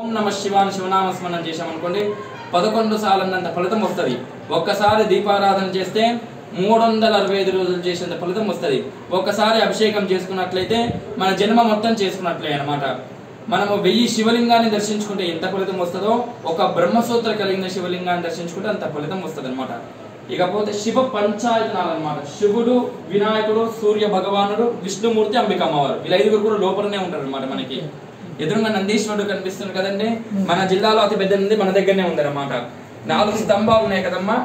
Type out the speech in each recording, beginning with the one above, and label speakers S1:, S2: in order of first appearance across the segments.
S1: ఓం నమ శివాయ శివనామస్మరణం చేశామనుకోండి 11 సార్లంత ఫలితం వస్తుంది. ఒక్కసారి దీపారాధన చేస్తే 365 రోజులు చేసేంత ఫలితం వస్తుంది. ఒక్కసారి అభిషేకం చేసుకున్నట్లయితే మన జన్మ మొత్తం చేసుకున్నట్లే అన్నమాట. మనము 1000 శివలింగాన్ని దర్శించుకుంటే ఎంత ఫలితం వస్తుందో ఒక బ్రహ్మసూత్ర కలిగిన శివలింగాన్ని దర్శించుకుంటే అంత ఫలితం వస్తుంది అనమాట. ఇకపోతే శివ పంచాయతనాలు అనమాట. శివుడు, వినాయకుడు, సూర్య భగవానుడు, విష్ణుమూర్తి, అంబిక అమ్మవారు, వీళ్ళ 5గురు కూడా లోపలనే ఉంటారు అనమాట. మనకి ఎదురుగా నందీశ్వరుడు కనిపిస్తుంది కదండి. మన జిల్లాలో అతి పెద్ద నంది మన దగ్గరనే ఉందన్నమాట. 4 స్తంభాలు ఉన్నాయి కదమ్మా.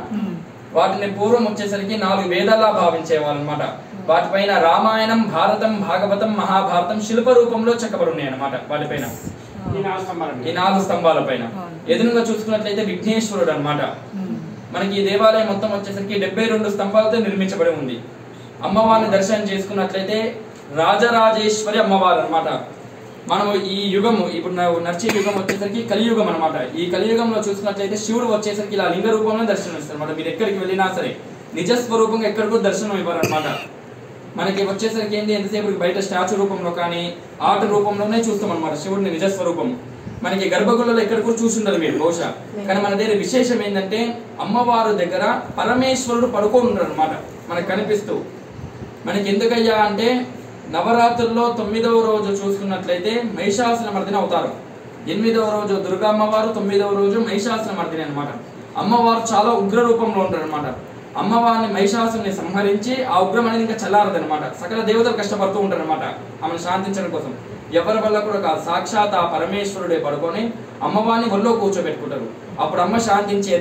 S1: వాటిని పూర్వం వచ్చేసరికి 4 వేదాలా భావించేవాళ్ళు అనమాట. వాటిపైన రామాయణం, భారతం, భాగవతం, మహాభారతం శిల్ప రూపంలో చెక్కబడి ఉన్నాయి అనమాట. వాటిపైన ఈ 4 స్తంభాల పైన ఎదురుగా చూసుకున్నట్లయితే విఘ్నేశ్వరుడు అనమాట. మనకి ఈ దేవాలయం మొత్తం వచ్చేసరికి 72 స్తంభాలతో నిర్మించబడి ఉంది. అమ్మవారిని దర్శనం చేసుకున్నట్లయితే రాజరాజేశ్వరి అమ్మవారు అనమాట. మనము ఈ యుగము ఇప్పుడు నడిచే యుగం వచ్చేసరికి కలియుగం అనమాట. ఈ కలియుగంలో చూసుకున్నట్లయితే శివుడు వచ్చేసరికి ఇలా లింగ రూపంలో దర్శనం ఇస్తారు అనమాట. మీరు ఎక్కడికి వెళ్ళినా సరే నిజస్వరూపంగా ఎక్కడికో దర్శనం ఇవ్వరు అనమాట. మనకి వచ్చేసరికి ఏంటి, ఎంతసేపు బయట స్టాచ్యూ రూపంలో కానీ ఆర్ట్ రూపంలోనే చూస్తాం అనమాట శివుడిని నిజస్వరూపం. మనకి గర్భగుడిలో ఎక్కడికో చూసుంటారు మీరు బహుశా. కానీ మన దగ్గర విశేషం ఏంటంటే అమ్మవారు దగ్గర పరమేశ్వరుడు పడుకొని ఉంటారు అనమాట మనకు కనిపిస్తూ. మనకి ఎందుకయ్యా అంటే నవరాత్రుల్లో 9వ రోజు చూసుకున్నట్లయితే మహిషాసుర మర్దిని అవుతారు. 8వ రోజు దుర్గా అమ్మవారు, 9వ రోజు మహిషాసుర మర్దిని అనమాట. అమ్మవారు చాలా ఉగ్ర రూపంలో ఉంటారు అనమాట. అమ్మవారిని మహిషాసుని సంహరించి ఆ ఉగ్రం అనేది ఇంకా చల్లారదనమాట. సకల దేవతలు కష్టపడుతూ ఉంటారు అనమాట ఆమెను శాంతించడం కోసం. ఎవరి వల్ల కూడా కాదు, సాక్షాత్ ఆ పరమేశ్వరుడే పడుకొని అమ్మవారిని ఒళ్ళో కూర్చోబెట్టుకుంటారు. అప్పుడు అమ్మ శాంతించే